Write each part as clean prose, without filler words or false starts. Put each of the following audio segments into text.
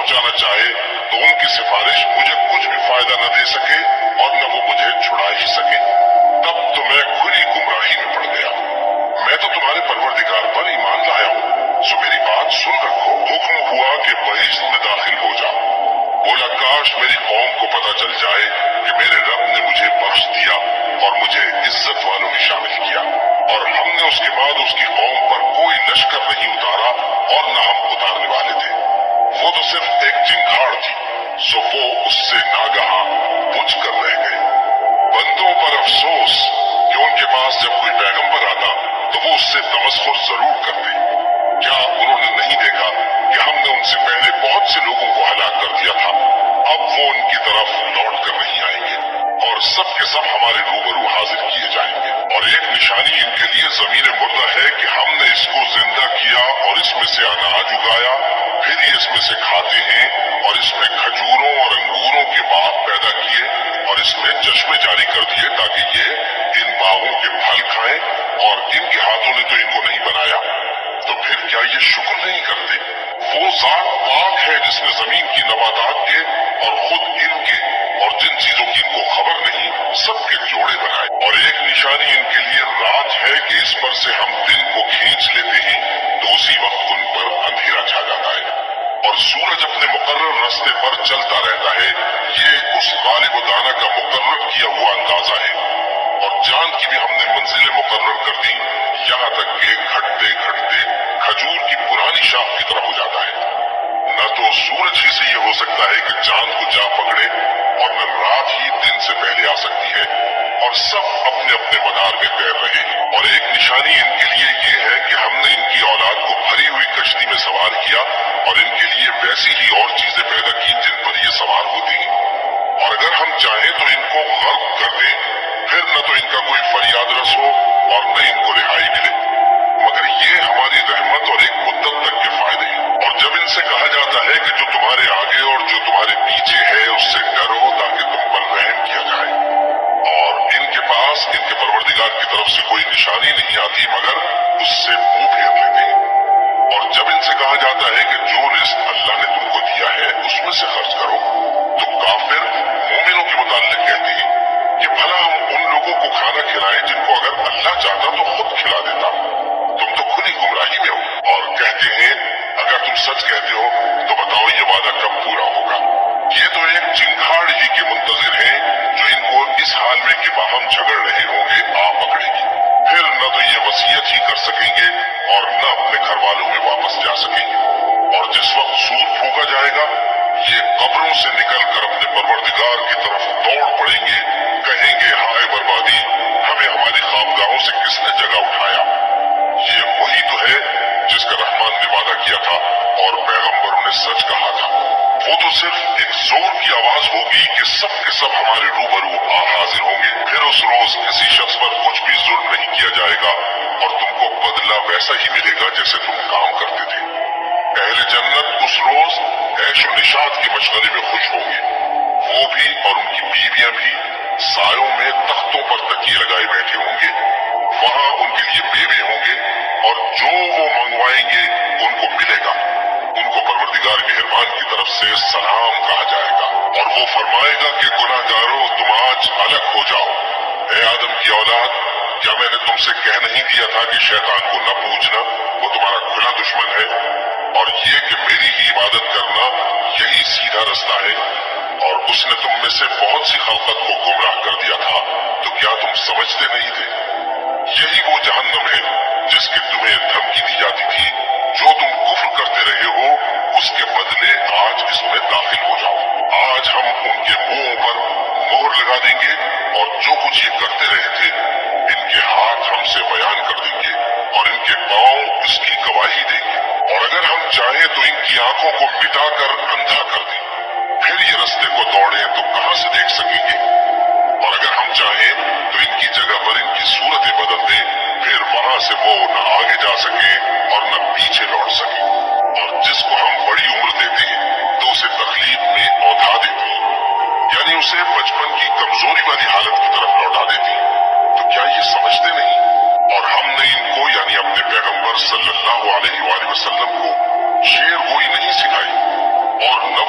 पहुंचाना चाहे तो उनकी सिफारिश मुझे कुछ भी फायदा न दे सके और न वो मुझे छुड़ा ही सके। तब तो मैं खुली गुमराही में पड़ गया। मैं तो तुम्हारे परवरदिगार पर ईमान लाया हूँ, सो मेरी बात सुन रखो। हुक्म हुआ कि बहिश्त में दाखिल हो जा। बोला काश मेरी कौम को पता चल जाए कि मेरे रब ने मुझे बख्श दिया और मुझे इज्जत वालों में शामिल किया, और हमने उसके बाद उसकी कौम पर कोई लश्कर नहीं उतारा और न हम उतारने वाले थे। वो तो सिर्फ एक चिंगाड़ थी, सो वो उससे नागहा बुझ कर रह गए। बंदों पर अफसोस कि उनके पास जब कोई पैगंबर आता तो वो उससे तमस्खुर जरूर करते। क्या उन्होंने नहीं देखा कि हमने उनसे पहले बहुत से लोगों को हलाक कर दिया था। अब वो उनकी तरफ लौट कर नहीं आएंगे और सब के सब हमारे रूबरू हाजिर किए जाएंगे। और एक निशानी इनके लिए जमीन मुर्दा है कि हमने इसको जिंदा किया और इसमें से अनाज उगाया, फिर ये इसमें से खाते हैं, और इसमें खजूरों और अंगूरों के बाग पैदा किए और इसमें चश्मे जारी कर दिए ताकि ये इन बागों के फल खाएं, और इनके हाथों ने तो इनको नहीं बनाया, तो फिर क्या ये शुक्र नहीं करते? वो जात पाक है जिसने जमीन की नबातात के और खुद इनके और जिन चीजों की इनको खबर नहीं सबके जोड़े बनाए। और एक निशानी इनके लिए रात है कि इस पर से हम दिन को खींच लेते हैं तो उसी वक्त उन पर अंधेरा छा जाता है, और सूरज अपने मुकर्रर रास्ते पर चलता रहता है। ये उस गालिब दाना का मुकर्रर किया हुआ अंदाजा है। और चांद की भी हमने मंजिलें मुकर्रर कर दी, यहाँ तक कि घटते घटते खजूर की पुरानी शाख की तरफ हो जाता है। न तो सूरज ही से ये हो सकता है कि चांद को जा पकड़े, और न रात ही दिन से पहले आ सकती है, और सब अपने अपने मदार में तैर रहे हैं। और एक निशानी इनके लिए ये है कि हमने इनकी औलाद को भरी हुई कश्ती में सवार किया और इनके लिए वैसी ही और चीजें पैदा की जिन पर ये सवार होती हैं। और अगर हम चाहें तो इनको गर्क कर दें, फिर न तो इनका कोई फरियाद रस हो और न इनको रिहाई मिले, मगर ये हमारी रहमत और एक मुद्दत तक के फायदे हैं। और जब इनसे कहा जाता है कि जो तुम्हारे आगे और जो तुम्हारे पीछे है उससे डरो ताकि तुम पर रहम किया जाए, और इनके पास इनके परवरदिगार की तरफ से कोई निशानी नहीं आती मगर उससे मुंह फेर लेते हैं। और जब इनसे कहा जाता है कि जो रिस्क अल्लाह ने तुमको दिया है उसमें से खर्च करो, तो काफिर मोमिनों के मुताल्लिक कहते हैं कि भला हम उन लोगों को खाना खिलाएं जिनको अगर अल्लाह चाहता तो खुद खिला देता, तुम तो खुली गुमराही में हो। और कहते हैं अगर तुम सच कहते हो तो बताओ ये वादा कब पूरा होगा। ये तो एक चिंगाड़ ही के मुंतजिर हैं जो इनको इस हाल में कि बाहम झगड़ रहे होंगे आ पकड़ेगी। फिर न तो ये वसीयत ही कर सकेंगे और न अपने घर वालों में वापस जा सकेंगे। और जिस वक्त सूर फूंका जाएगा ये कब्रों से निकलकर अपने परवरदिगार की तरफ दौड़ पड़ेंगे, कहेंगे हाय बर्बादी, हमें हमारी ख्वाबगाहों से किसने जगह उठाया। ये वही तो है जिसका रहमान ने वादा किया था और पैगंबरों ने सच कहा था। वो तो सिर्फ एक जोर की आवाज होगी कि सब के सब हमारे रूबरू आ हाजिर होंगे। फिर उस रोज किसी शख्स पर कुछ भी जुल्म नहीं किया जाएगा और तुमको बदला वैसा ही मिलेगा जैसे तुम काम करते थे। अहले जन्नत उस रोज ऐशो निशात की मशगले में खुश होंगे, वो भी और उनकी बीवियां भी सायों में तख्तों पर तकिए लगाए बैठे होंगे। वहां उनके लिए मेवे होंगे और जो वो मंगवाएंगे उनको मिलेगा। उनको परवरदिगार मेहरबान की तरफ से सलाम कहा जाएगा और वो फरमाएगा कि गुनाहगारों तुम आज अलग हो जाओ। ऐ आदम की औलाद, क्या मैंने तुमसे कह नहीं दिया था कि शैतान को न पूजना, वो तुम्हारा खुला दुश्मन है, और ये कि मेरी ही इबादत करना यही सीधा रास्ता है, और उसने तुम में से बहुत सी खलकत को गुमराह कर दिया था, तो क्या तुम समझते नहीं थे? यही वो जहन्नम है जिसकी तुम्हें धमकी दी जाती थी। जो तुम कुफ्र करते रहे हो उसके बदले आज इसमें दाखिल हो जाओ। आज हम उनके मुंहों पर मोहर लगा देंगे और जो कुछ ये करते रहे थे इनके हाथ हमसे बयान कर देंगे और इनके पांव इसकी गवाही देंगे। और अगर हम चाहें तो इनकी आंखों को मिटाकर अंधा कर दें, फिर ये रास्ते को दौड़े तो कहां से देख सकेंगे। और अगर हम चाहें तो इनकी जगह पर इनकी सूरतें बदल दें, फिर वहां से वो न आगे जा सके और न पीछे लौट सके। और जिसको हम बड़ी उम्र देते हैं तो उसे तकलीफ में औंधा देते हैं, यानी उसे बचपन की कमजोरी वाली हालत की तरफ लौटा देते हैं। तो क्या ये समझते नहीं? और हमने इनको यानी अपने पैगंबर सल्लल्लाहु अलैहि वसल्लम को शेर गोई नहीं सिखाई और न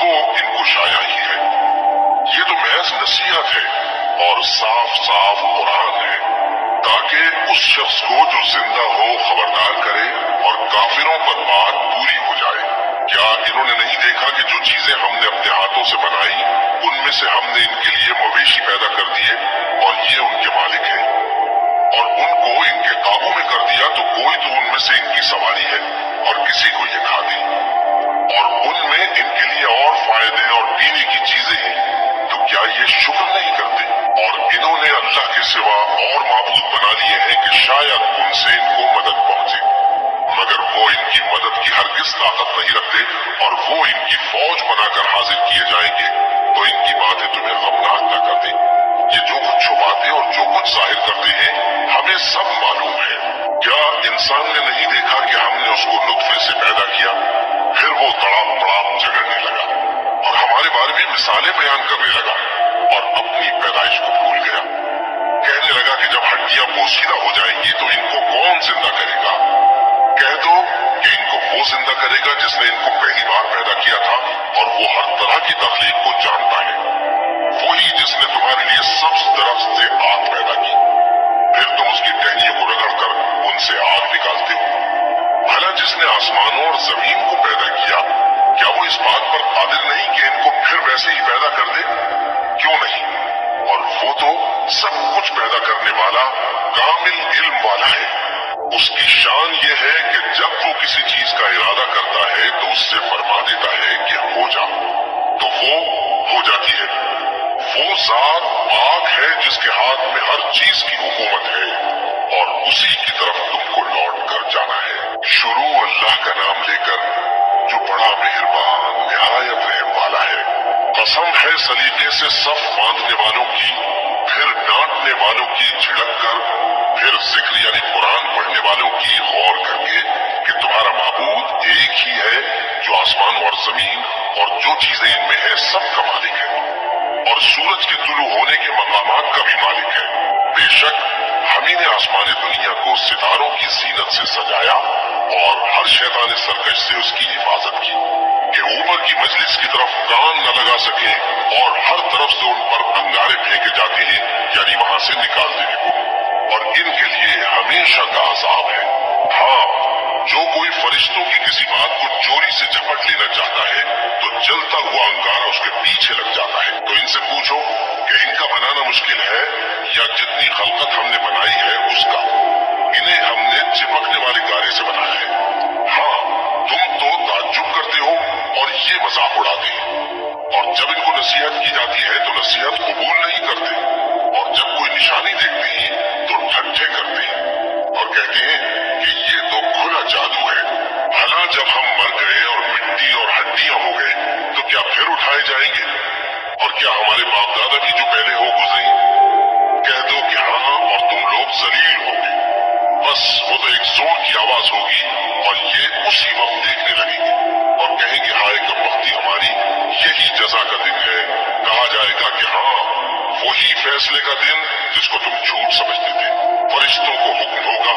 इन्होंने नहीं देखा कि जो चीजें हमने अपने हाथों से बनाई उनमें से हमने इनके लिए मवेशी पैदा कर दिए और ये उनके मालिक हैं, और उनको इनके काबू में कर दिया तो कोई तो उनमें से इनकी सवारी है और किसी को ये खा दी, और उनमें इनके लिए और फायदे और पीने की चीजें हैं, तो क्या ये शुक्र नहीं करते? और इन्होंने अल्लाह के सिवा और माबूद बना लिए हैं कि शायद उनसे इनको मदद पहुंचे, मगर वो इनकी मदद की हरगिज ताकत नहीं रखते, और वो इनकी फौज बनाकर हाजिर किए जाएंगे तो इनकी बातें तुम्हें गमनाक न कर दें। ये जो कुछ छुपाते और जो कुछ जाहिर करते हैं हमें सब मालूम है। क्या इंसान ने नहीं देखा कि हमने उसको नुत्फे से पैदा किया, फिर वो तड़ाप तड़ाप झगड़ने लगा और हमारे बारे में मिसालें बयान करने लगा और अपनी पैदाइश को भूल गया। कहने लगा कि जब हड्डियां पोशीदा हो जाएंगी तो इनको कौन जिंदा करेगा? कह दो कि इनको वो जिंदा करेगा जिसने इनको पहली बार पैदा किया था, और वो हर तरह की तकलीफ को जानता है, वही जिसने तुम्हारे लिए सब्ज दरख्त से आग पैदा की, फिर तुम उसकी टहनियों को रगड़कर उनसे आग निकालते हो। भला जिसने आसमानों और जमीन को पैदा किया, क्या वो इस बात पर कादिर नहीं कि इनको फिर वैसे ही पैदा कर दे? क्यों नहीं? और वो तो सब कुछ पैदा करने वाला कामिल इल्म वाला है। उसकी शान ये है कि जब वो किसी चीज का इरादा करता है तो उससे फरमा देता है कि हो जा, तो वो हो जाती है। वो जात पाक है जिसके हाथ में हर चीज की हुकूमत है, और उसी की तरफ तुमको लौट कर जाना है। शुरू अल्लाह का नाम लेकर जो बड़ा मेहरबान निहायत रहम वाला है। कसम है सलीके से सफ बांधने वालों की, फिर डांटने वालों की झिड़क कर, फिर जिक्र यानी कुरान पढ़ने वालों की गौर करके कि तुम्हारा माबूद एक ही है जो आसमान और जमीन और जो चीजें इनमें है सब का मालिक है, और सूरज के तुलू होने के मकामात का भी मालिक है। बेशक हम ही ने आसमान दुनिया को सितारों की जीनत से सजाया और हर शैतान सरकश से उसकी हिफाजत की कि ऊपर की मजलिस की तरफ कान न लगा सके, और हर तरफ से उन पर अंगारे फेंके जाते हैं यानी वहां से निकाल देने को, और इनके लिए हमेशा का अज़ाब है। हाँ, जो कोई फरिश्तों की किसी बात को चोरी से झपट लेना चाहता है तो जलता हुआ अंगारा उसके पीछे लग जाता है। तो इनसे पूछो कि इनका बनाना मुश्किल है या जितनी खलकत हमने बनाई है उसका? इन्हें हमने चिपकने वाले गारे से बनाया है। हाँ, तुम तो ताज्जुब करते हो और ये मजाक उड़ाते हैं, और जब इनको नसीहत की जाती है तो नसीहत कबूल नहीं करते, और जब कोई निशानी देखते हैं तो ठट्ठे करते हैं और कहते हैं कि ये तो खुला जादू है। भला जब हम मर गए और मिट्टी और हड्डियां हो गए तो क्या फिर उठाए जाएंगे? और क्या हमारे बाप दादा भी जो पहले हो गुजरे? कह दो कि हाँ, और तुम लोग जलील होगे। बस वो तो एक जोर की आवाज होगी और ये उसी वक्त देखने लगेंगे और कहेंगे हाय कब वक्ती हमारी, यही जजा का दिन है। कहा जाएगा कि हाँ, वही फैसले का दिन जिसको तुम झूठ समझते थे। फरिश्तों को हुक्म होगा